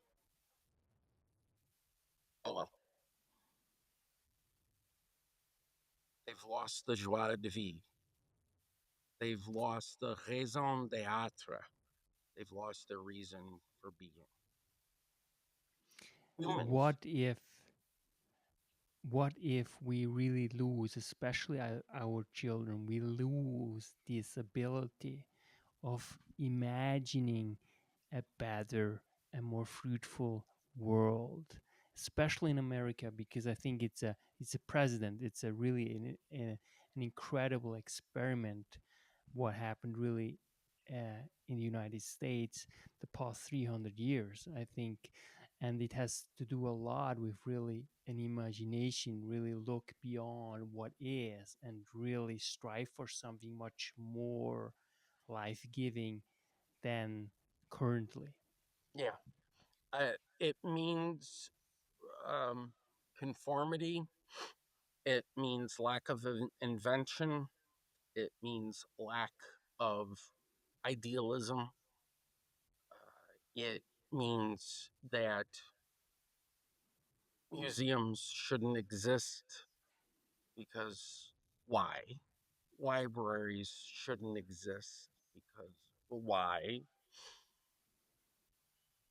Speaker 1: oh, well, they've lost the joie de vivre. They've lost the raison d'être. They've lost their reason for being. Humans.
Speaker 2: What if what if we really lose, especially our children, we lose this ability of imagining a better and more fruitful world, especially in America, because I think it's a precedent. It's a really an incredible experiment. What happened really in the United States the past 300 years, I think, and it has to do a lot with really an imagination. Really look beyond what is and really strive for something much more life giving than currently.
Speaker 1: Yeah. It means um, conformity. It means lack of invention. It means lack of idealism. It means that museums shouldn't exist, because why? Libraries shouldn't exist, because why?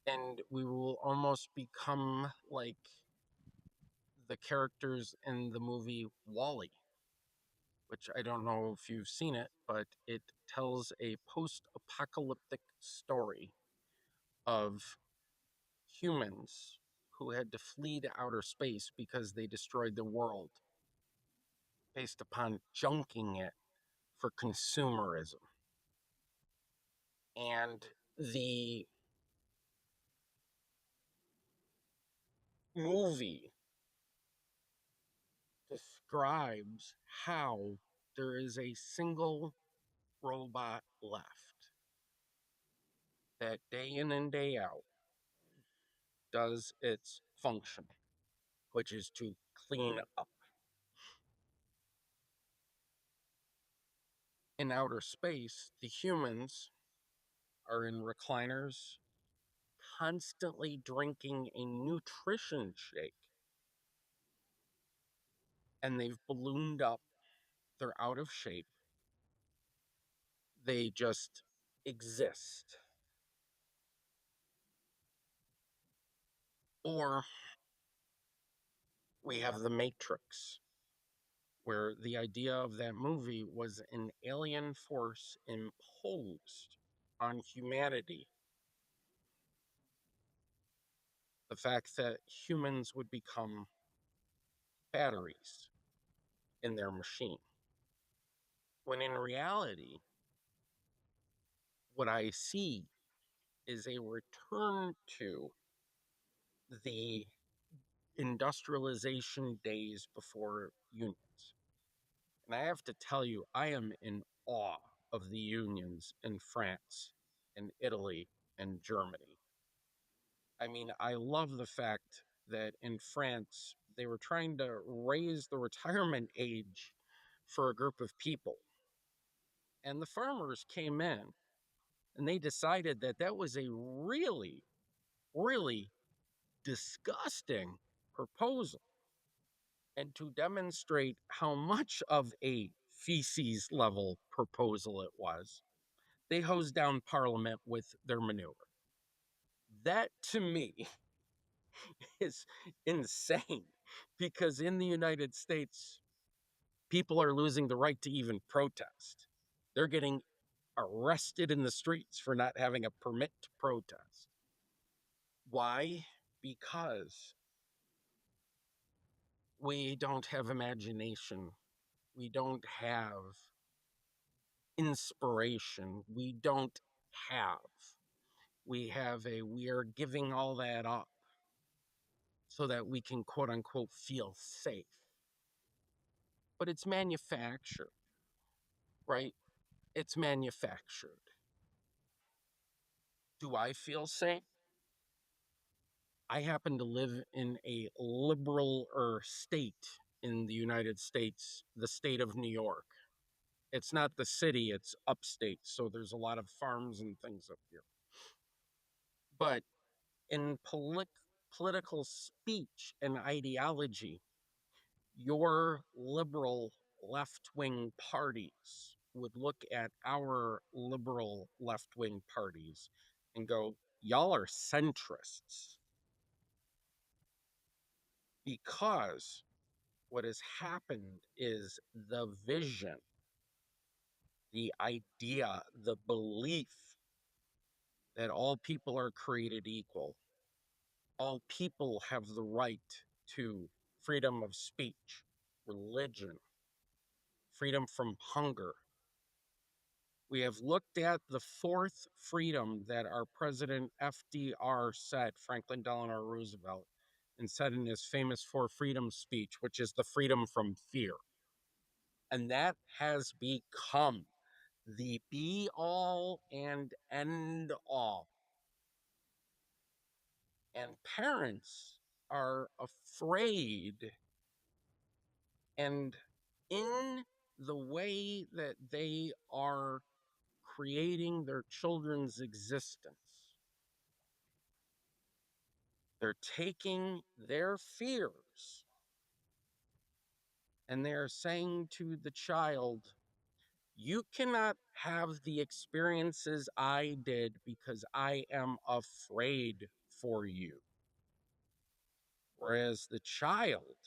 Speaker 1: And we will almost become like the characters in the movie Wall-E, which I don't know if you've seen it, but it tells a post apocalyptic story of humans who had to flee to outer space because they destroyed the world based upon junking it for consumerism. And the movie describes how there is a single robot left that day in and day out does its function, which is to clean up. In outer space, the humans are in recliners, constantly drinking a nutrition shake, and they've ballooned up. They're out of shape. They just exist. Or we have The Matrix, where the idea of that movie was an alien force imposed on humanity. The fact that humans would become batteries in their machine. When in reality, what I see is a return to the industrialization days before unions. And I have to tell you, I am in awe of the unions in France and Italy and Germany. I mean, I love the fact that in France, they were trying to raise the retirement age for a group of people. And the farmers came in and they decided that that was a really, really disgusting proposal. And to demonstrate how much of a feces level proposal it was, they hosed down Parliament with their manure. That to me is insane because in the United States, people are losing the right to even protest. They're getting arrested in the streets for not having a permit to protest. Why? Because we don't have imagination. We don't have inspiration. We don't have. We are giving all that up so that we can quote unquote feel safe. But it's manufactured, right? It's manufactured. Do I feel safe? I happen to live in a liberal state in the United States, the state of New York. It's not the city, it's upstate. So there's a lot of farms and things up here. But in political speech and ideology, your liberal left wing parties would look at our liberal left wing parties and go, y'all are centrists. Because what has happened is the vision, the idea, the belief that all people are created equal, all people have the right to freedom of speech, religion, freedom from hunger. We have looked at the fourth freedom that our president FDR said, Franklin Delano Roosevelt, and said in his famous Four Freedoms speech, which is the freedom from fear. And that has become the be all and end all. And parents are afraid, and in the way that they are creating their children's existence, they're taking their fears and they're saying to the child, you cannot have the experiences I did because I am afraid for you. Whereas the child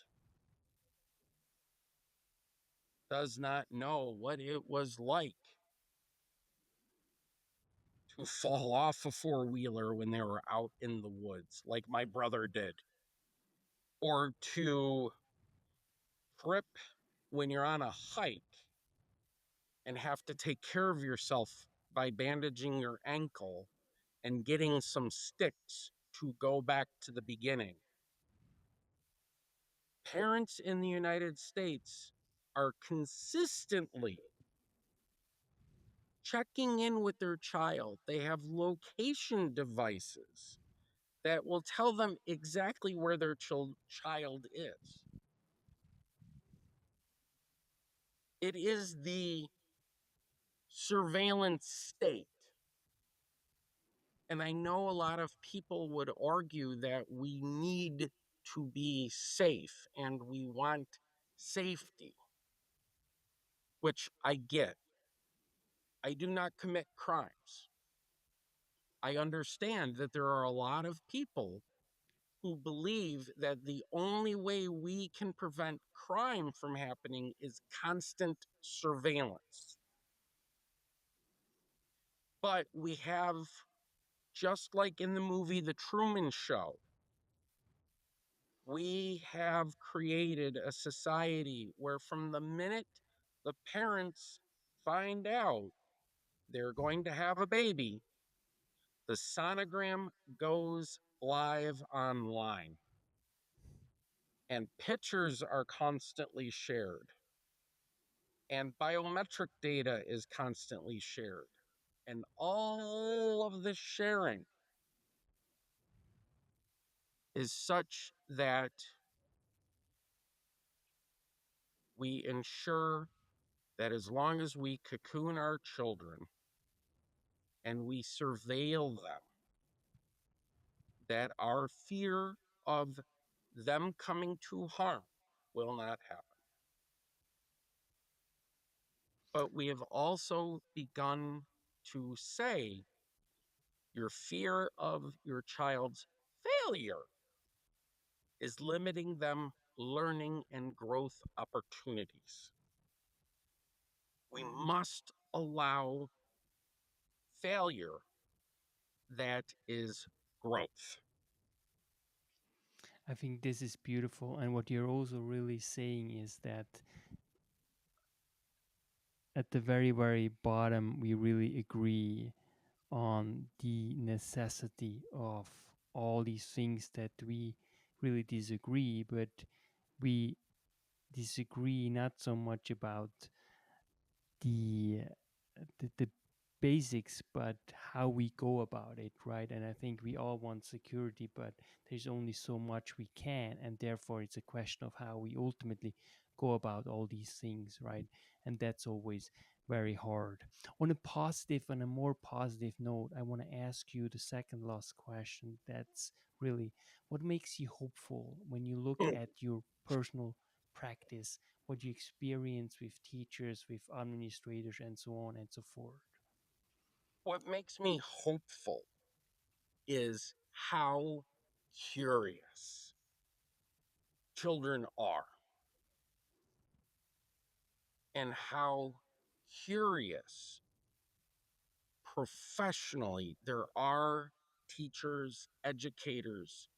Speaker 1: does not know what it was like to fall off a four-wheeler when they were out in the woods, like my brother did, or to trip when you're on a hike and have to take care of yourself by bandaging your ankle and getting some sticks to go back to the beginning. Parents in the United States are consistently checking in with their child. They have location devices that will tell them exactly where their child is. It is the surveillance state. And I know a lot of people would argue that we need to be safe and we want safety, which I get. I do not commit crimes. I understand that there are a lot of people who believe that the only way we can prevent crime from happening is constant surveillance. But we have, just like in the movie The Truman Show, we have created a society where from the minute the parents find out they're going to have a baby, the sonogram goes live online and pictures are constantly shared and biometric data is constantly shared. And all of the sharing is such that we ensure that as long as we cocoon our children and we surveil them, that our fear of them coming to harm will not happen. But we have also begun to say your fear of your child's failure is limiting them learning and growth opportunities. We must allow failure that is growth.
Speaker 2: I think this is beautiful. And what you're also really saying is that at the very, very bottom, we really agree on the necessity of all these things that we really disagree, but we disagree not so much about the the basics, but how we go about it, right? And I think we all want security, but there's only so much we can, and therefore it's a question of how we ultimately go about all these things, right? And that's always very hard. On a positive and a more positive note, I want to ask you the second last question. That's really what makes you hopeful when you look at your personal practice, what you experience with teachers, with administrators, and so on and so forth.
Speaker 1: What makes me hopeful is how curious children are and how curious professionally there are teachers, educators,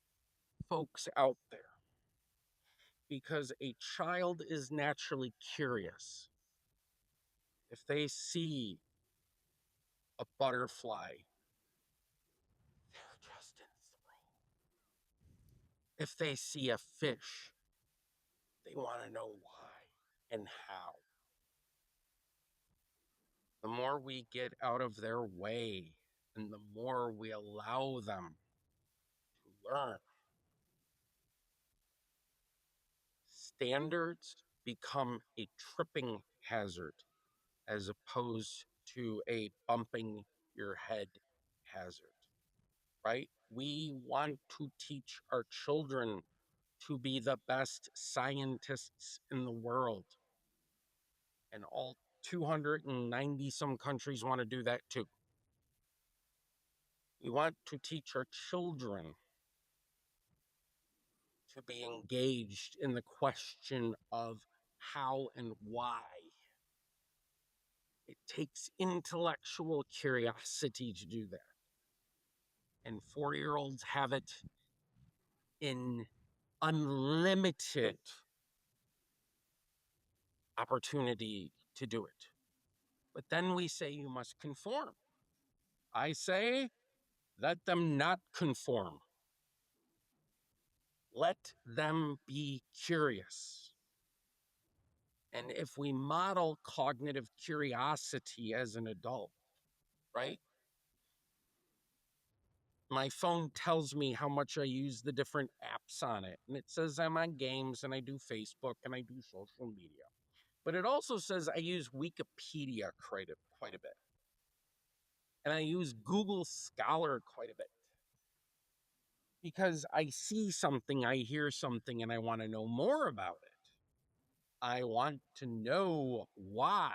Speaker 1: folks out there. Because a child is naturally curious. If they see a butterfly, they're just enthralled. If they see a fish, they want to know why and how. The more we get out of their way and the more we allow them to learn, standards become a tripping hazard as opposed to a bumping your head hazard, right? We want to teach our children to be the best scientists in the world. And all 290 some countries want to do that too. We want to teach our children to be engaged in the question of how and why. It takes intellectual curiosity to do that. And 4-year-olds have it in unlimited opportunity to do it. But then we say you must conform. I say, let them not conform. Let them be curious. And if we model cognitive curiosity as an adult, right? My phone tells me how much I use the different apps on it. And it says I'm on games and I do Facebook and I do social media. But it also says I use Wikipedia quite a bit. And I use Google Scholar quite a bit. Because I see something, I hear something, and I want to know more about it. I want to know why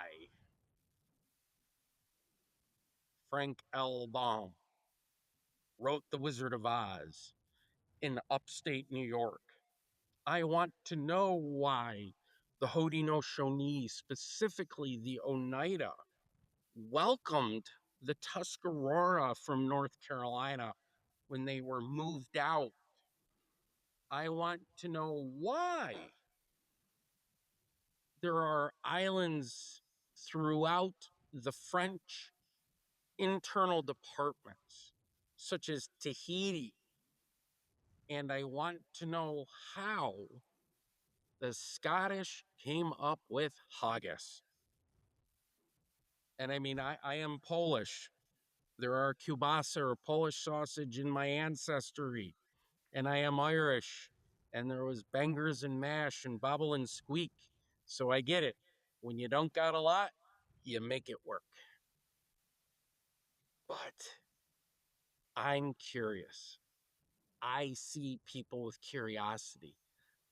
Speaker 1: Frank L. Baum wrote The Wizard of Oz in upstate New York. I want to know why the Haudenosaunee, specifically the Oneida, welcomed the Tuscarora from North Carolina when they were moved out. I want to know why there are islands throughout the French internal departments, such as Tahiti. And I want to know how the Scottish came up with haggis. And I mean, I am Polish. There are kielbasa or Polish sausage in my ancestry. And I am Irish. And there was bangers and mash and bobble and squeak. So I get it. When you don't got a lot, you make it work. But I'm curious. I see people with curiosity.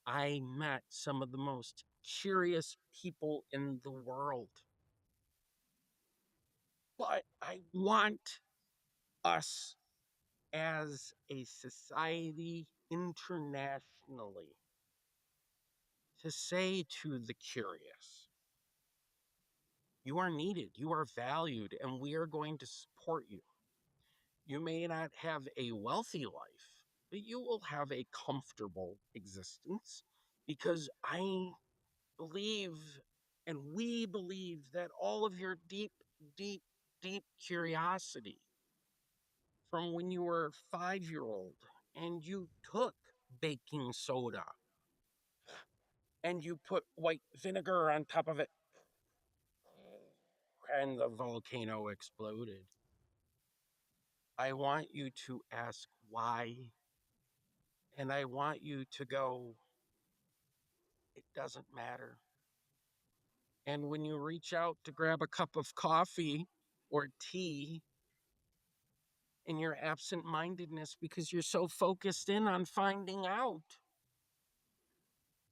Speaker 1: I met some of the most curious people in the world. But I want us as a society internationally to say to the curious, you are needed, you are valued, and we are going to support you. You may not have a wealthy life, but you will have a comfortable existence because I believe and we believe that all of your deep, deep, deep curiosity from when you were 5 year old and you took baking soda and you put white vinegar on top of it and the volcano exploded. I want you to ask why, and I want you to go, it doesn't matter. And when you reach out to grab a cup of coffee or tea in your absent mindedness because you're so focused in on finding out,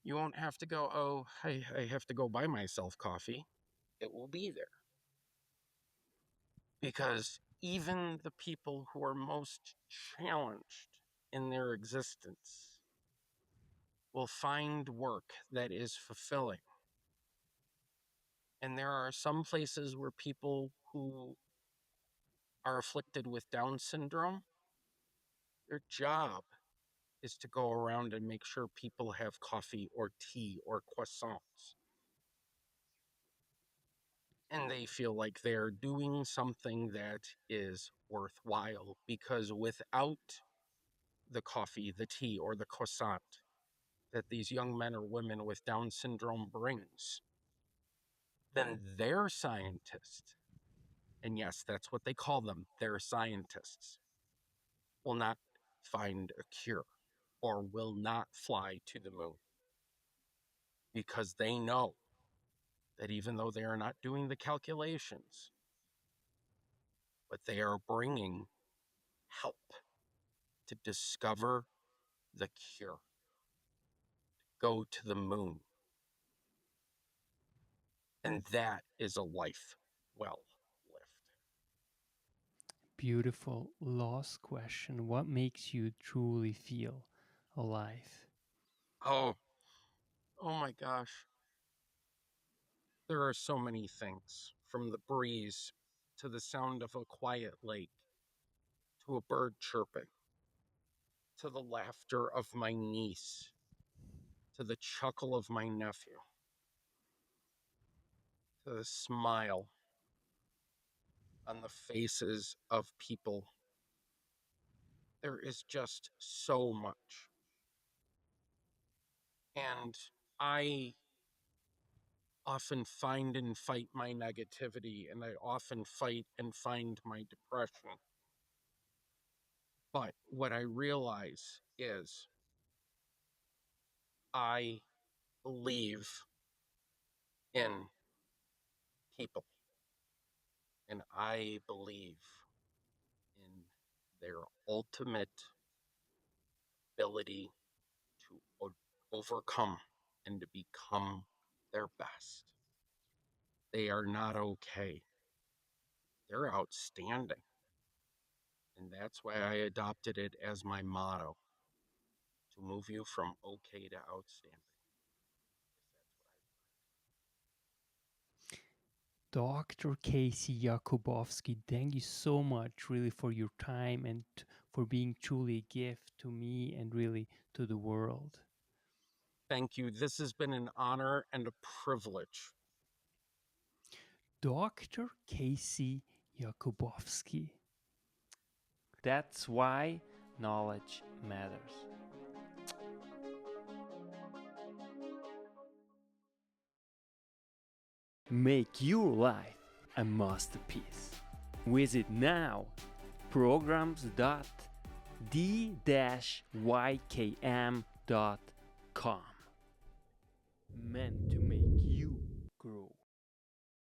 Speaker 1: you won't have to go, oh, I have to go buy myself coffee. It will be there. Because even the people who are most challenged in their existence will find work that is fulfilling. And there are some places where people who are afflicted with Down syndrome, their job is to go around and make sure people have coffee or tea or croissants. And they feel like they're doing something that is worthwhile because without the coffee, the tea, or the croissant that these young men or women with Down syndrome brings, then their scientists, and yes, that's what they call them, their scientists, will not find a cure or will not fly to the moon because they know that even though they are not doing the calculations, but they are bringing help to discover the cure, go to the moon. And that is a life well lived.
Speaker 2: Beautiful. Last question. What makes you truly feel alive?
Speaker 1: Oh, oh my gosh. There are so many things from the breeze to the sound of a quiet lake to a bird chirping to the laughter of my niece to the chuckle of my nephew to the smile on the faces of people. There is just so much. And I often find and fight my negativity, and I often fight and find my depression. But what I realize is I believe in people. And I believe in their ultimate ability to overcome and to become their best. They are not okay. They're outstanding. And that's why I adopted it as my motto to move you from okay to outstanding.
Speaker 2: Dr. Casey Jakubowski, thank you so much really for your time and for being truly a gift to me and really to the world.
Speaker 1: Thank you. This has been an honor and a privilege.
Speaker 2: Dr. Casey Jakubowski. That's why knowledge matters. Make your life a masterpiece. Visit now programs.the-ykm.com. Meant to